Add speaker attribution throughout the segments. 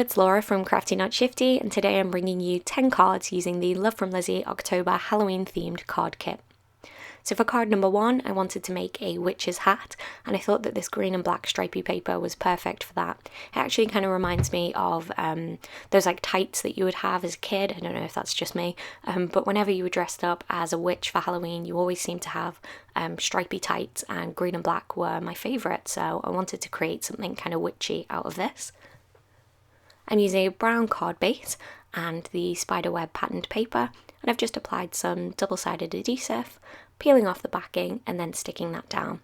Speaker 1: it's Laura from Crafty Not Shifty, and today I'm bringing you 10 cards using the Love from Lizi October Halloween themed card kit. So for card number 1, I wanted to make a witch's hat, and I thought that this green and black stripy paper was perfect for that. It actually kind of reminds me of those like tights that you would have as a kid. I don't know if that's just me, but whenever you were dressed up as a witch for Halloween, you always seemed to have stripy tights, and green and black were my favourite, so I wanted to create something kind of witchy out of this. I'm using a brown card base and the Spiderweb patterned paper, and I've just applied some double-sided adhesive, peeling off the backing and then sticking that down.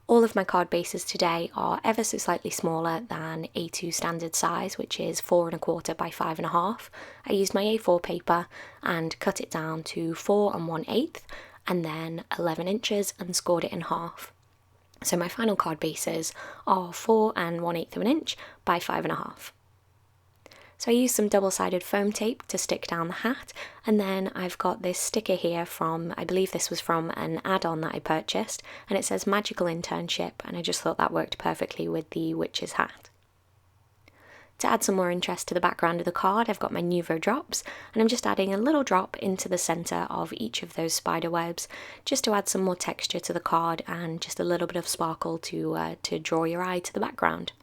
Speaker 1: All of my card bases today are ever so slightly smaller than A2 standard size, which is 4 1/4 by 5 1/2. I used my A4 paper and cut it down to 4 1/8 and then 11 inches and scored it in half. So my final card bases are 4 1/8 of an inch by 5 1/2. So I used some double-sided foam tape to stick down the hat, and then I've got this sticker here from, I believe this was from an add-on that I purchased, and it says Magical Internship, and I just thought that worked perfectly with the witch's hat. To add some more interest to the background of the card, I've got my Nuvo drops, and I'm just adding a little drop into the centre of each of those spider webs, just to add some more texture to the card and just a little bit of sparkle to draw your eye to the background.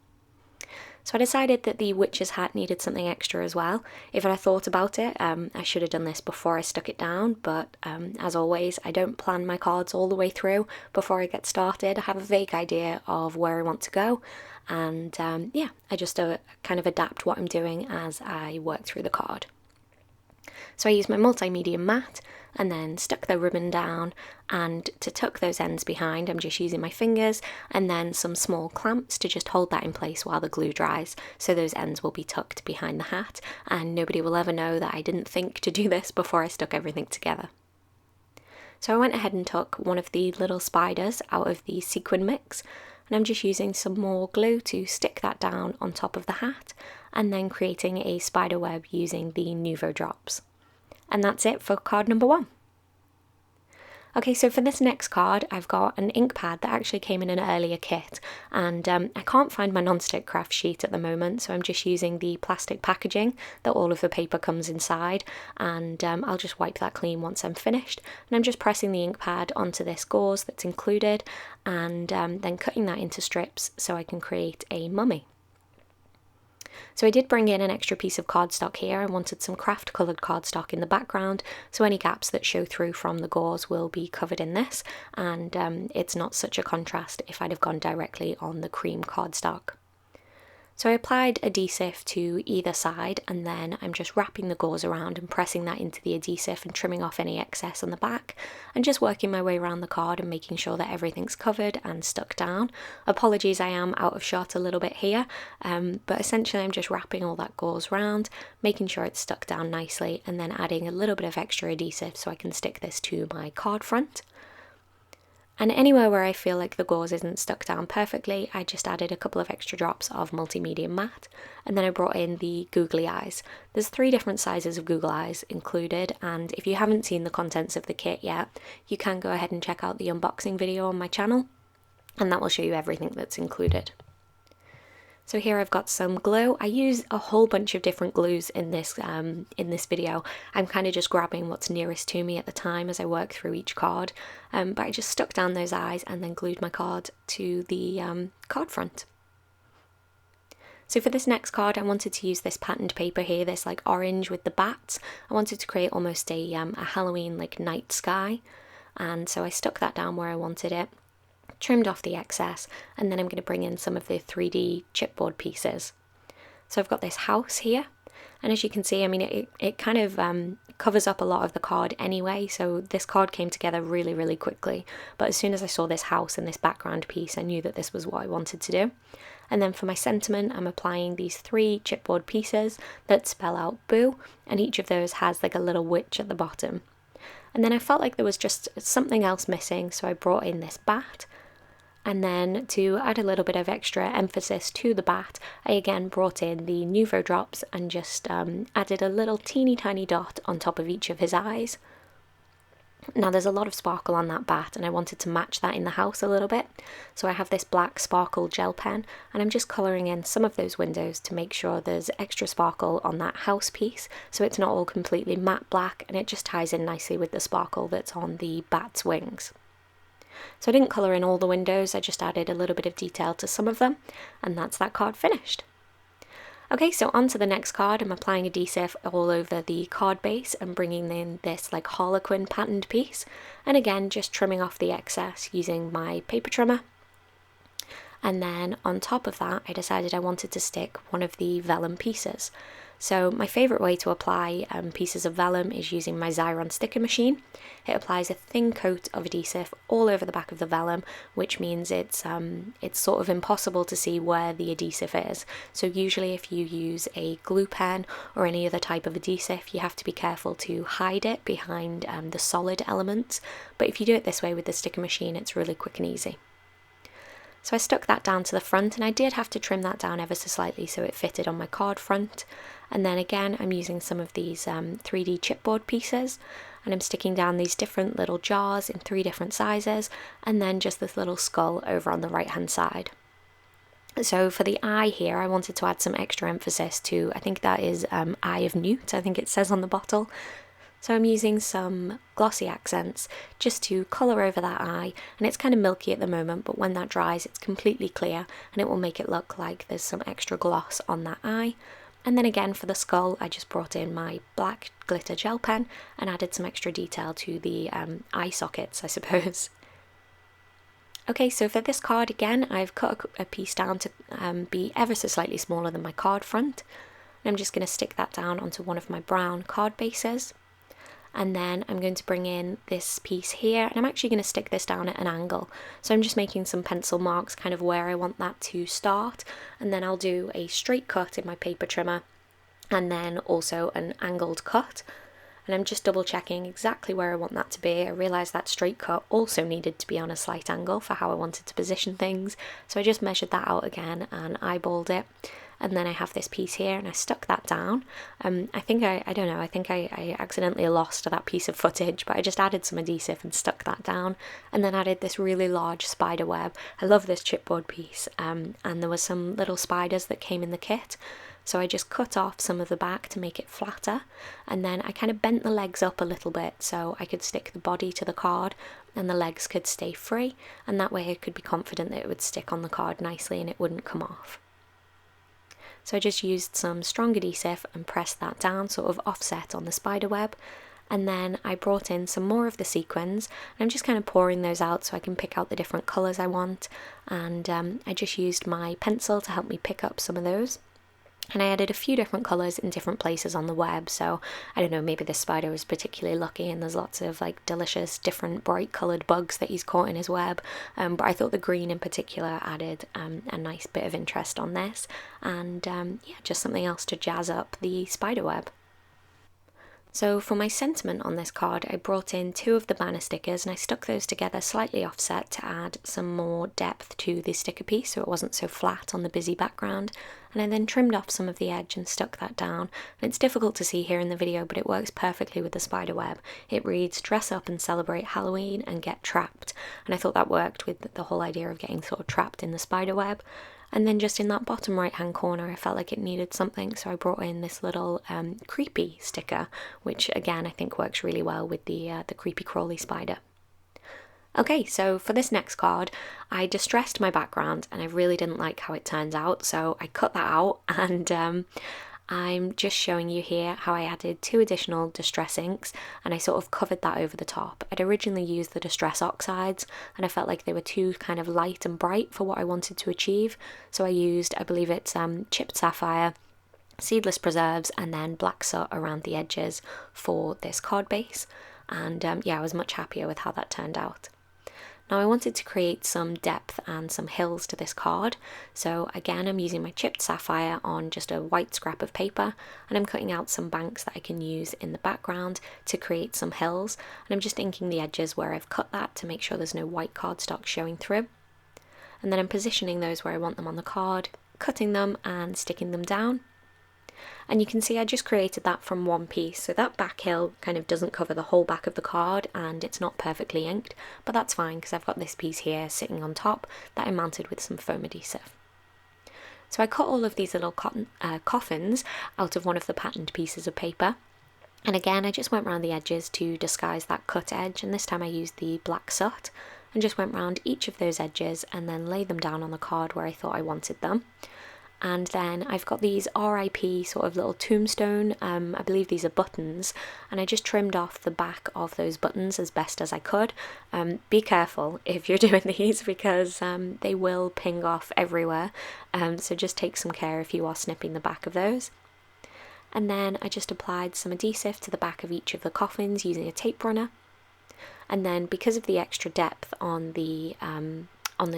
Speaker 1: So I decided that the witch's hat needed something extra as well. If I thought about it, I should have done this before I stuck it down, but as always, I don't plan my cards all the way through before I get started. I have a vague idea of where I want to go, and I just kind of adapt what I'm doing as I work through the card. So I used my multi-medium mat and then stuck the ribbon down, and to tuck those ends behind I'm just using my fingers and then some small clamps to just hold that in place while the glue dries, so those ends will be tucked behind the hat and nobody will ever know that I didn't think to do this before I stuck everything together. So I went ahead and took one of the little spiders out of the sequin mix, and I'm just using some more glue to stick that down on top of the hat and then creating a spider web using the Nuvo drops. And that's it for card number 1. Okay, so for this next card, I've got an ink pad that actually came in an earlier kit, and I can't find my non-stick craft sheet at the moment, so I'm just using the plastic packaging that all of the paper comes inside, and I'll just wipe that clean once I'm finished. And I'm just pressing the ink pad onto this gauze that's included, and then cutting that into strips so I can create a mummy. So I did bring in an extra piece of cardstock here. I wanted some craft coloured cardstock in the background, so any gaps that show through from the gauze will be covered in this, and it's not such a contrast if I'd have gone directly on the cream cardstock. So I applied adhesive to either side, and then I'm just wrapping the gauze around and pressing that into the adhesive and trimming off any excess on the back, and just working my way around the card and making sure that everything's covered and stuck down. Apologies, I am out of shot a little bit here, but essentially I'm just wrapping all that gauze around, making sure it's stuck down nicely, and then adding a little bit of extra adhesive so I can stick this to my card front. And anywhere where I feel like the gauze isn't stuck down perfectly, I just added a couple of extra drops of multi-medium matte, and then I brought in the googly eyes. There's 3 different sizes of googly eyes included, and if you haven't seen the contents of the kit yet, you can go ahead and check out the unboxing video on my channel, and that will show you everything that's included. So here I've got some glue. I use a whole bunch of different glues in this video. I'm kind of just grabbing what's nearest to me at the time as I work through each card, but I just stuck down those eyes and then glued my card to the card front. So for this next card, I wanted to use this patterned paper here, this like orange with the bats. I wanted to create almost a Halloween like night sky, and so I stuck that down where I wanted it, trimmed off the excess, and then I'm going to bring in some of the 3D chipboard pieces. So I've got this house here, and as you can see, I mean, it kind of covers up a lot of the card anyway, so this card came together really, really quickly. But as soon as I saw this house and this background piece, I knew that this was what I wanted to do. And then for my sentiment, I'm applying these 3 chipboard pieces that spell out boo, and each of those has like a little witch at the bottom. And then I felt like there was just something else missing, so I brought in this bat. And then to add a little bit of extra emphasis to the bat, I again brought in the Nuvo drops and just added a little teeny tiny dot on top of each of his eyes. Now there's a lot of sparkle on that bat and I wanted to match that in the house a little bit. So I have this black sparkle gel pen and I'm just colouring in some of those windows to make sure there's extra sparkle on that house piece, so it's not all completely matte black and it just ties in nicely with the sparkle that's on the bat's wings. So I didn't colour in all the windows, I just added a little bit of detail to some of them, and that's that card finished. Okay, so on to the next card. I'm applying adhesive all over the card base and bringing in this like Harlequin patterned piece, and again just trimming off the excess using my paper trimmer. And then on top of that I decided I wanted to stick one of the vellum pieces. So my favourite way to apply pieces of vellum is using my Xyron sticker machine. It applies a thin coat of adhesive all over the back of the vellum, which means it's sort of impossible to see where the adhesive is. So usually if you use a glue pen or any other type of adhesive, you have to be careful to hide it behind the solid elements. But if you do it this way with the sticker machine, it's really quick and easy. So I stuck that down to the front, and I did have to trim that down ever so slightly so it fitted on my card front. And then again I'm using some of these 3D chipboard pieces, and I'm sticking down these different little jars in 3 different sizes, and then just this little skull over on the right hand side. So for the eye here I wanted to add some extra emphasis to, I think that is Eye of Newt, I think it says on the bottle. So I'm using some glossy accents just to colour over that eye, and it's kind of milky at the moment, but when that dries it's completely clear and it will make it look like there's some extra gloss on that eye. And then again for the skull I just brought in my black glitter gel pen and added some extra detail to the eye sockets, I suppose. Okay, so for this card again I've cut a piece down to be ever so slightly smaller than my card front, and I'm just going to stick that down onto one of my brown card bases. And then I'm going to bring in this piece here, and I'm actually going to stick this down at an angle. So I'm just making some pencil marks kind of where I want that to start, and then I'll do a straight cut in my paper trimmer and then also an angled cut. And I'm just double checking exactly where I want that to be. I realised that straight cut also needed to be on a slight angle for how I wanted to position things, so I just measured that out again and eyeballed it. And then I have this piece here and I stuck that down. I think I accidentally lost that piece of footage, but I just added some adhesive and stuck that down, and then added this really large spider web. I love this chipboard piece, and there were some little spiders that came in the kit. So I just cut off some of the back to make it flatter, and then I kind of bent the legs up a little bit so I could stick the body to the card and the legs could stay free, and that way I could be confident that it would stick on the card nicely and it wouldn't come off. So I just used some strong adhesive and pressed that down, sort of offset on the spider web. And then I brought in some more of the sequins, and I'm just kind of pouring those out so I can pick out the different colours I want. And I just used my pencil to help me pick up some of those. And I added a few different colours in different places on the web, so I don't know, maybe this spider was particularly lucky and there's lots of like delicious different bright coloured bugs that he's caught in his web, but I thought the green in particular added a nice bit of interest on this, and yeah, just something else to jazz up the spider web. So for my sentiment on this card, I brought in 2 of the banner stickers and I stuck those together slightly offset to add some more depth to the sticker piece so it wasn't so flat on the busy background. And I then trimmed off some of the edge and stuck that down. And it's difficult to see here in the video, but it works perfectly with the spider web. It reads, "Dress up and celebrate Halloween and get trapped." And I thought that worked with the whole idea of getting sort of trapped in the spider web. And then just in that bottom right hand corner I felt like it needed something, so I brought in this little creepy sticker, which again I think works really well with the creepy crawly spider. Okay, so for this next card I distressed my background and I really didn't like how it turned out, so I cut that out, and I'm just showing you here how I added 2 additional distress inks and I sort of covered that over the top. I'd originally used the distress oxides and I felt like they were too kind of light and bright for what I wanted to achieve, so I used, I believe it's chipped sapphire, seedless preserves, and then black soot around the edges for this card base, and yeah, I was much happier with how that turned out. Now I wanted to create some depth and some hills to this card, so again I'm using my chipped sapphire on just a white scrap of paper, and I'm cutting out some banks that I can use in the background to create some hills, and I'm just inking the edges where I've cut that to make sure there's no white cardstock showing through. And then I'm positioning those where I want them on the card, cutting them and sticking them down. And you can see I just created that from one piece, so that back hill kind of doesn't cover the whole back of the card and it's not perfectly inked, but that's fine because I've got this piece here sitting on top that I mounted with some foam adhesive. So I cut all of these little coffins out of one of the patterned pieces of paper. And again, I just went around the edges to disguise that cut edge, and this time I used the black soot and just went around each of those edges and then laid them down on the card where I thought I wanted them. And then I've got these RIP sort of little tombstone, I believe these are buttons, and I just trimmed off the back of those buttons as best as I could. Be careful if you're doing these because they will ping off everywhere, so just take some care if you are snipping the back of those. And then I just applied some adhesive to the back of each of the coffins using a tape runner. And then because of the extra depth on the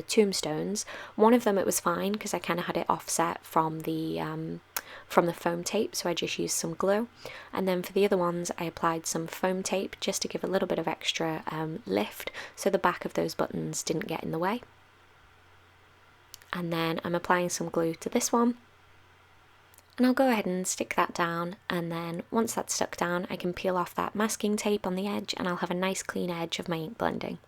Speaker 1: tombstones, one of them it was fine because I kind of had it offset from the foam tape, so I just used some glue. And then for the other ones I applied some foam tape just to give a little bit of extra lift so the back of those buttons didn't get in the way. And then I'm applying some glue to this one. And I'll go ahead and stick that down, and then once that's stuck down I can peel off that masking tape on the edge and I'll have a nice clean edge of my ink blending.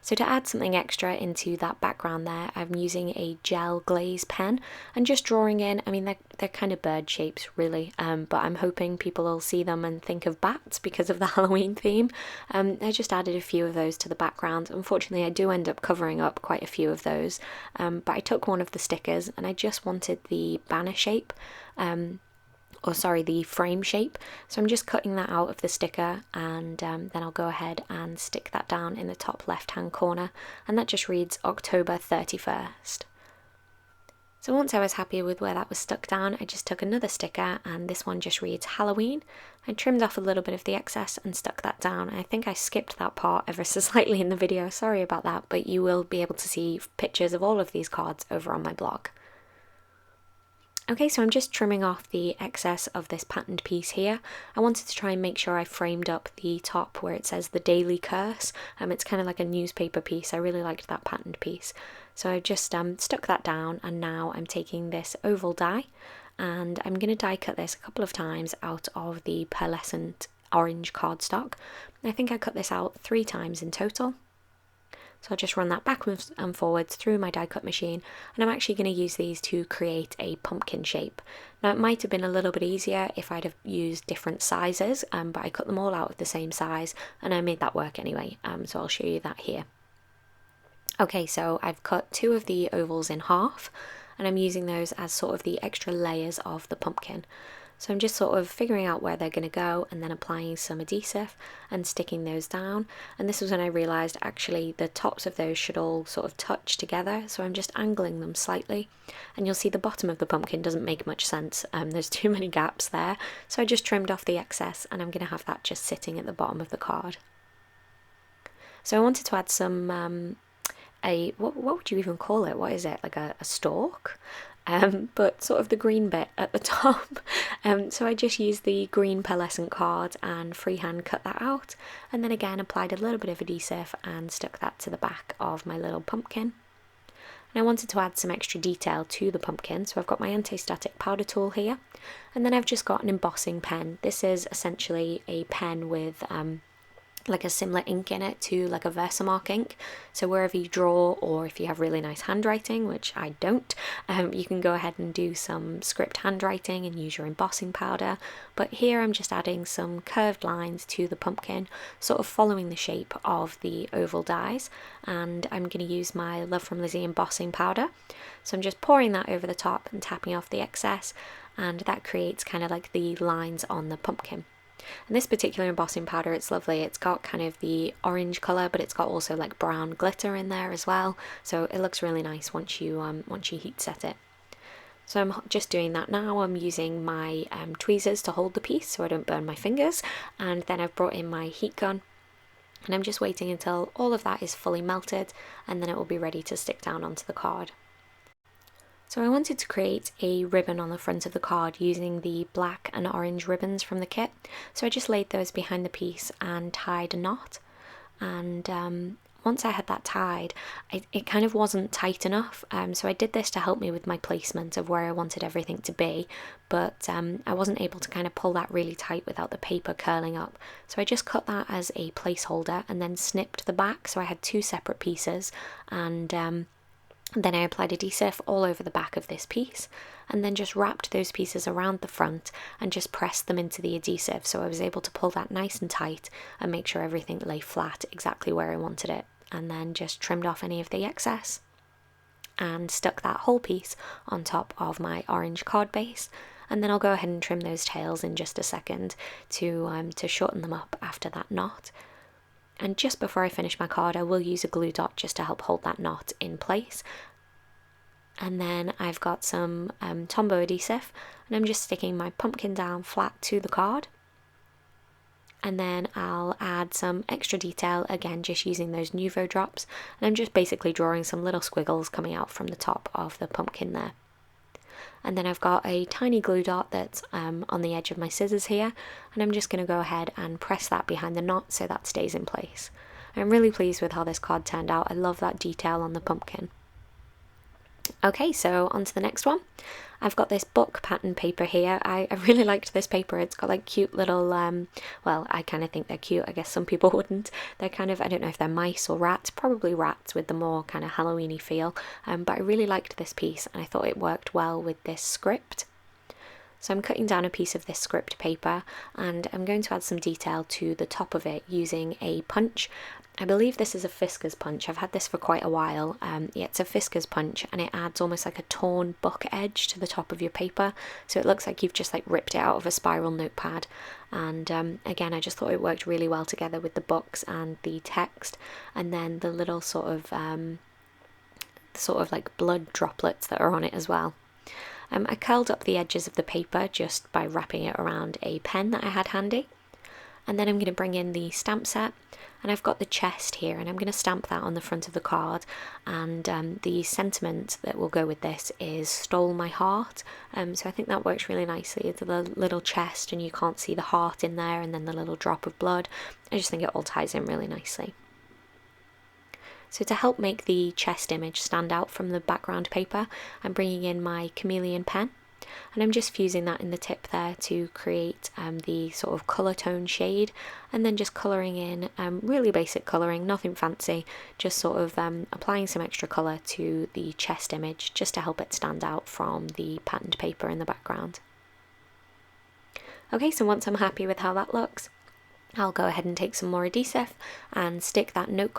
Speaker 1: So to add something extra into that background there, I'm using a gel glaze pen and just drawing in, I mean they're kind of bird shapes really, but I'm hoping people will see them and think of bats because of the Halloween theme. I just added a few of those to the background. Unfortunately I do end up covering up quite a few of those, but I took one of the stickers and I just wanted the banner shape, the frame shape, so I'm just cutting that out of the sticker, and then I'll go ahead and stick that down in the top left hand corner, and that just reads October 31st. So once I was happy with where that was stuck down, I just took another sticker, and this one just reads Halloween. I trimmed off a little bit of the excess and stuck that down. I think I skipped that part ever so slightly in the video, sorry about that, but you will be able to see pictures of all of these cards over on my blog. Okay, so I'm just trimming off the excess of this patterned piece here. I wanted to try and make sure I framed up the top where it says the Daily Curse. It's kind of like a newspaper piece. I really liked that patterned piece. So I just stuck that down, and now I'm taking this oval die and I'm going to die cut this a couple of times out of the pearlescent orange cardstock. I think I cut this out 3 times in total. So I'll just run that backwards and forwards through my die cut machine, and I'm actually going to use these to create a pumpkin shape. Now it might have been a little bit easier if I'd have used different sizes, but I cut them all out of the same size and I made that work anyway, so I'll show you that here. Okay, so I've cut 2 of the ovals in half and I'm using those as sort of the extra layers of the pumpkin. So I'm just sort of figuring out where they're going to go and then applying some adhesive and sticking those down. And this was when I realised actually the tops of those should all sort of touch together. So I'm just angling them slightly. And you'll see the bottom of the pumpkin doesn't make much sense. There's too many gaps there. So I just trimmed off the excess and I'm going to have that just sitting at the bottom of the card. So I wanted to add some, what would you even call it? What is it? Like a stalk? But sort of the green bit at the top. So I just used the green pearlescent card and freehand cut that out, and then again applied a little bit of adhesive and stuck that to the back of my little pumpkin. And I wanted to add some extra detail to the pumpkin, so I've got my anti-static powder tool here, and then I've just got an embossing pen. This is essentially a pen with like a similar ink in it to like a Versamark ink, so wherever you draw, or if you have really nice handwriting, which I don't, you can go ahead and do some script handwriting and use your embossing powder. But here I'm just adding some curved lines to the pumpkin, sort of following the shape of the oval dies, and I'm going to use my Love from Lizi embossing powder. So I'm just pouring that over the top and tapping off the excess, and that creates kind of like the lines on the pumpkin. And this particular embossing powder, it's lovely. It's got kind of the orange colour, but it's got also like brown glitter in there as well. So it looks really nice once you heat set it. So I'm just doing that now. I'm using my tweezers to hold the piece so I don't burn my fingers. And then I've brought in my heat gun. And I'm just waiting until all of that is fully melted, and then it will be ready to stick down onto the card. So I wanted to create a ribbon on the front of the card using the black and orange ribbons from the kit. So I just laid those behind the piece and tied a knot. And once I had that tied, it kind of wasn't tight enough, so I did this to help me with my placement of where I wanted everything to be, but I wasn't able to kind of pull that really tight without the paper curling up. So I just cut that as a placeholder and then snipped the back, so I had two separate pieces, and then I applied adhesive all over the back of this piece, and then just wrapped those pieces around the front and just pressed them into the adhesive, so I was able to pull that nice and tight and make sure everything lay flat exactly where I wanted it, and then just trimmed off any of the excess and stuck that whole piece on top of my orange card base. And then I'll go ahead and trim those tails in just a second to shorten them up after that knot. And just before I finish my card, I will use a glue dot just to help hold that knot in place. And then I've got some Tombow adhesive, and I'm just sticking my pumpkin down flat to the card. And then I'll add some extra detail, again just using those Nuvo drops, and I'm just basically drawing some little squiggles coming out from the top of the pumpkin there. And then I've got a tiny glue dot that's on the edge of my scissors here, and I'm just going to go ahead and press that behind the knot so that stays in place. I'm really pleased with how this card turned out. I love that detail on the pumpkin. Okay, so on to the next one. I've got this book pattern paper here. I really liked this paper. It's got like cute little, well, I kind of think they're cute. I guess some people wouldn't. They're kind of, I don't know if they're mice or rats, probably rats with the more kind of Halloween-y feel. But I really liked this piece and I thought it worked well with this script. So I'm cutting down a piece of this script paper and I'm going to add some detail to the top of it using a punch. I believe this is a Fisker's punch. I've had this for quite a while. Yeah, it's a Fisker's punch and it adds almost like a torn book edge to the top of your paper. So it looks like you've just like ripped it out of a spiral notepad. And again, I just thought it worked really well together with the books and the text. And then the little sort of like blood droplets that are on it as well. I curled up the edges of the paper just by wrapping it around a pen that I had handy. And then I'm going to bring in the stamp set, and I've got the chest here, and I'm going to stamp that on the front of the card. And the sentiment that will go with this is "Stole my heart." So I think that works really nicely. It's the little chest, and you can't see the heart in there, and then the little drop of blood. I just think it all ties in really nicely. So to help make the chest image stand out from the background paper, I'm bringing in my chameleon pen, and I'm just fusing that in the tip there to create the sort of colour tone shade, and then just colouring in really basic colouring, nothing fancy, just sort of applying some extra colour to the chest image just to help it stand out from the patterned paper in the background. Okay, so once I'm happy with how that looks, I'll go ahead and take some more adhesive and stick that note,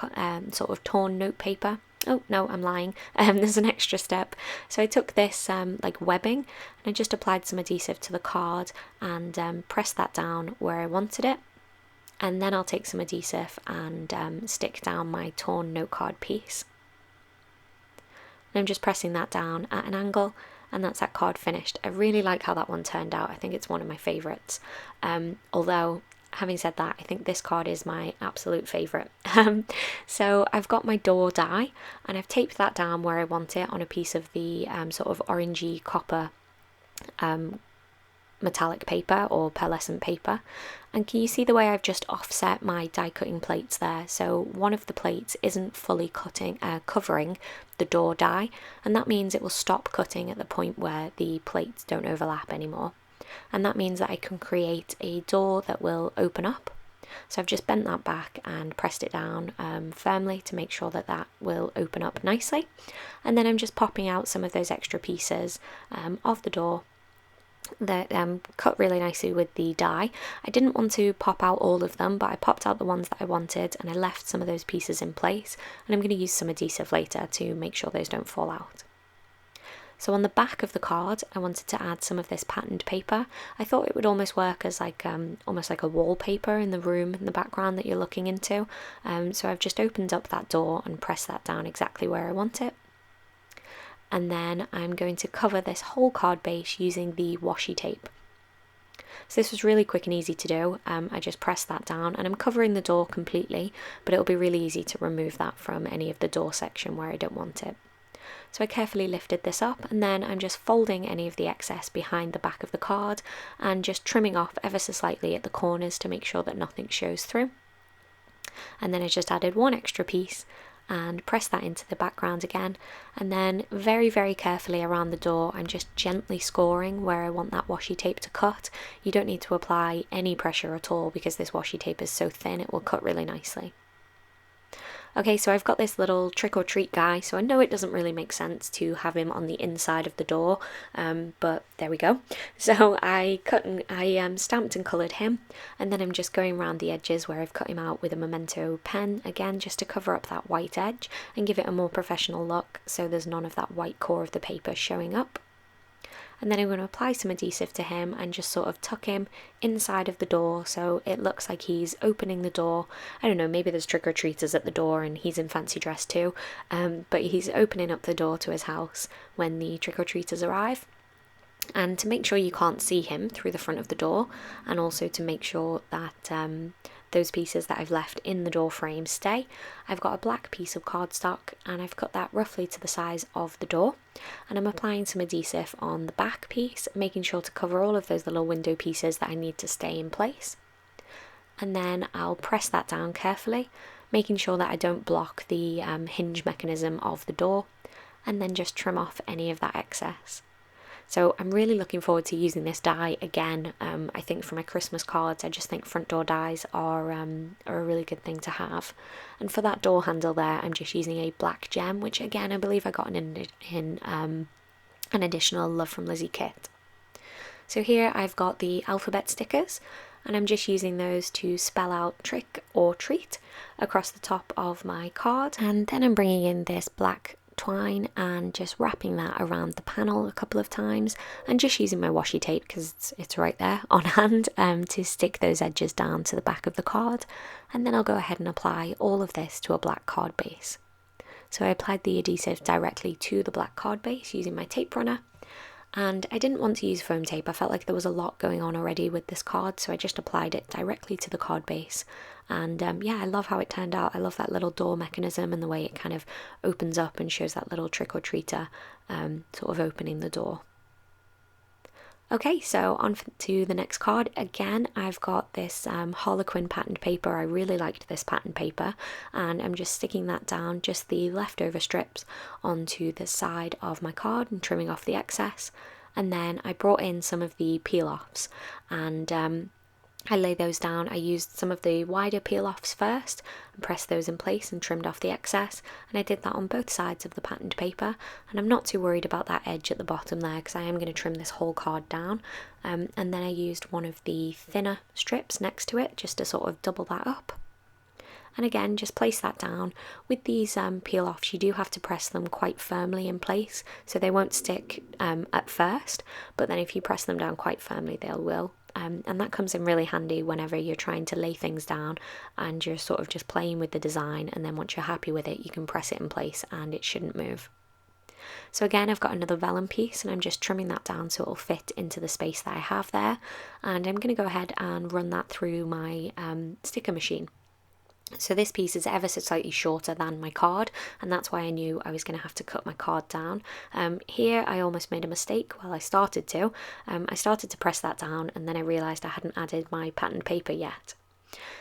Speaker 1: sort of torn note paper. Oh no, I'm lying. There's an extra step. So I took this like webbing and I just applied some adhesive to the card and pressed that down where I wanted it. And then I'll take some adhesive and stick down my torn note card piece. And I'm just pressing that down at an angle, and that's that card finished. I really like how that one turned out. I think it's one of my favourites. Although, having said that, I think this card is my absolute favourite. So I've got my door die and I've taped that down where I want it on a piece of the sort of orangey copper metallic paper or pearlescent paper. And can you see the way I've just offset my die cutting plates there? So one of the plates isn't fully covering the door die, and that means it will stop cutting at the point where the plates don't overlap anymore. And that means that I can create a door that will open up. So I've just bent that back and pressed it down firmly to make sure that that will open up nicely. And then I'm just popping out some of those extra pieces of the door that cut really nicely with the die. I didn't want to pop out all of them, but I popped out the ones that I wanted and I left some of those pieces in place. And I'm going to use some adhesive later to make sure those don't fall out. So on the back of the card, I wanted to add some of this patterned paper. I thought it would almost work as like almost like a wallpaper in the room in the background that you're looking into. So I've just opened up that door and pressed that down exactly where I want it. And then I'm going to cover this whole card base using the washi tape. So this was really quick and easy to do. I just pressed that down and I'm covering the door completely, but it'll be really easy to remove that from any of the door section where I don't want it. So I carefully lifted this up and then I'm just folding any of the excess behind the back of the card and just trimming off ever so slightly at the corners to make sure that nothing shows through. And then I just added one extra piece and press that into the background again, and then very, very carefully around the door I'm just gently scoring where I want that washi tape to cut. You don't need to apply any pressure at all because this washi tape is so thin it will cut really nicely. Okay, so I've got this little trick or treat guy, so I know it doesn't really make sense to have him on the inside of the door, but there we go. So I stamped and coloured him, and then I'm just going around the edges where I've cut him out with a Memento pen, again just to cover up that white edge and give it a more professional look so there's none of that white core of the paper showing up. And then I'm going to apply some adhesive to him and just sort of tuck him inside of the door so it looks like he's opening the door. I don't know, maybe there's trick-or-treaters at the door and he's in fancy dress too, but he's opening up the door to his house when the trick-or-treaters arrive. And to make sure you can't see him through the front of the door, and also to make sure that those pieces that I've left in the door frame stay, I've got a black piece of cardstock and I've cut that roughly to the size of the door, and I'm applying some adhesive on the back piece, making sure to cover all of those little window pieces that I need to stay in place. And then I'll press that down carefully, making sure that I don't block the hinge mechanism of the door, and then just trim off any of that excess. So I'm really looking forward to using this die again. I think for my Christmas cards, I just think front door dies are a really good thing to have. And for that door handle there, I'm just using a black gem, which again, I believe I got in an additional Love from Lizi kit. So here I've got the alphabet stickers, and I'm just using those to spell out trick or treat across the top of my card. And then I'm bringing in this black twine and just wrapping that around the panel a couple of times, and just using my washi tape because it's right there on hand to stick those edges down to the back of the card. And then I'll go ahead and apply all of this to a black card base. So I applied the adhesive directly to the black card base using my tape runner, and I didn't want to use foam tape. I felt like there was a lot going on already with this card, so I just applied it directly to the card base. And yeah, I love how it turned out. I love that little door mechanism and the way it kind of opens up and shows that little trick-or-treater sort of opening the door. Okay, so on to the next card. Again, I've got this Harlequin patterned paper. I really liked this patterned paper, and I'm just sticking that down, just the leftover strips, onto the side of my card and trimming off the excess. And then I brought in some of the peel-offs, and I lay those down. I used some of the wider peel-offs first and pressed those in place and trimmed off the excess, and I did that on both sides of the patterned paper. And I'm not too worried about that edge at the bottom there because I am going to trim this whole card down. And then I used one of the thinner strips next to it just to sort of double that up. And again, just place that down. With these peel-offs, you do have to press them quite firmly in place so they won't stick at first, but then if you press them down quite firmly, they will. And that comes in really handy whenever you're trying to lay things down and you're sort of just playing with the design, and then once you're happy with it, you can press it in place and it shouldn't move. So again, I've got another vellum piece and I'm just trimming that down so it'll fit into the space that I have there, and I'm going to go ahead and run that through my sticker machine. So this piece is ever so slightly shorter than my card, and that's why I knew I was going to have to cut my card down. Here I almost made a mistake. Well, I started to press that down, and then I realised I hadn't added my patterned paper yet.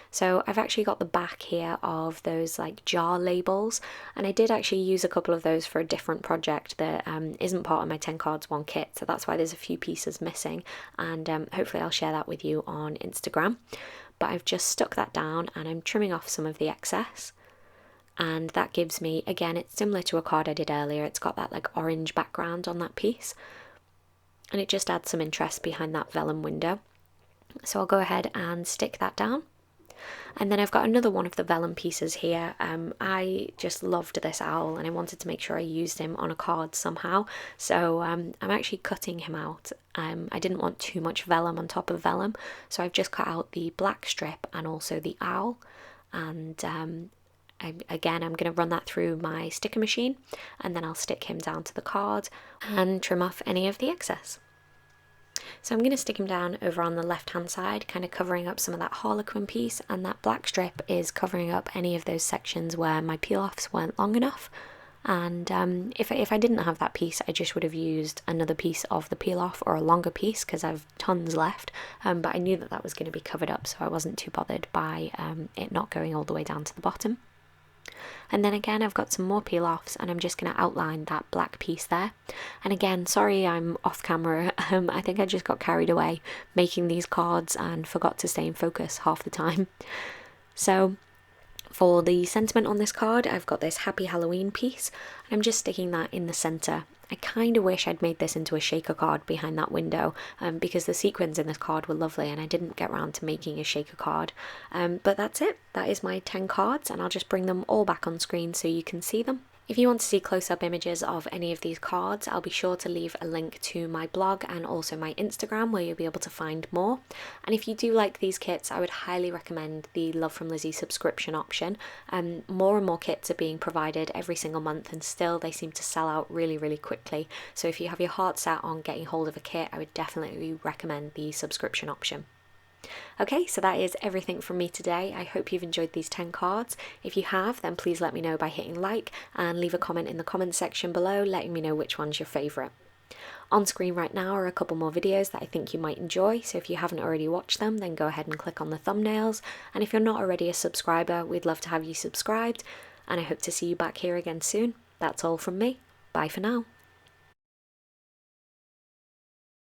Speaker 1: So I've actually got the back here of those like jar labels, and I did actually use a couple of those for a different project that isn't part of my 10 cards 1 kit, so that's why there's a few pieces missing, and hopefully I'll share that with you on Instagram. But I've just stuck that down and I'm trimming off some of the excess, and that gives me, again, it's similar to a card I did earlier, it's got that like orange background on that piece, and it just adds some interest behind that vellum window. So I'll go ahead and stick that down. And then I've got another one of the vellum pieces here. I just loved this owl and I wanted to make sure I used him on a card somehow, so I'm actually cutting him out. I didn't want too much vellum on top of vellum, so I've just cut out the black strip and also the owl, and again I'm going to run that through my sticker machine, and then I'll stick him down to the card and trim off any of the excess. So I'm going to stick him down over on the left hand side, kind of covering up some of that Harlequin piece, and that black strip is covering up any of those sections where my peel-offs weren't long enough. And if I didn't have that piece, I just would have used another piece of the peel off or a longer piece because I've tons left, but I knew that that was going to be covered up, so I wasn't too bothered by it not going all the way down to the bottom. And then again, I've got some more peel offs and I'm just going to outline that black piece there. And again, sorry I'm off camera, I think I just got carried away making these cards and forgot to stay in focus half the time. So for the sentiment on this card, I've got this Happy Halloween piece. I'm just sticking that in the centre. I kind of wish I'd made this into a shaker card behind that window because the sequins in this card were lovely and I didn't get around to making a shaker card. But that's it. That is my 10 cards and I'll just bring them all back on screen so you can see them. If you want to see close-up images of any of these cards, I'll be sure to leave a link to my blog and also my Instagram where you'll be able to find more. And if you do like these kits, I would highly recommend the Love from Lizi subscription option. More and more kits are being provided every single month and still they seem to sell out really, really quickly. So if you have your heart set on getting hold of a kit, I would definitely recommend the subscription option. Okay, so that is everything from me today. I hope you've enjoyed these 10 cards. If you have, then please let me know by hitting like and leave a comment in the comments section below letting me know which one's your favourite. On screen right now are a couple more videos that I think you might enjoy, so if you haven't already watched them, then go ahead and click on the thumbnails. And if you're not already a subscriber, we'd love to have you subscribed, and I hope to see you back here again soon. That's all from me. Bye for now.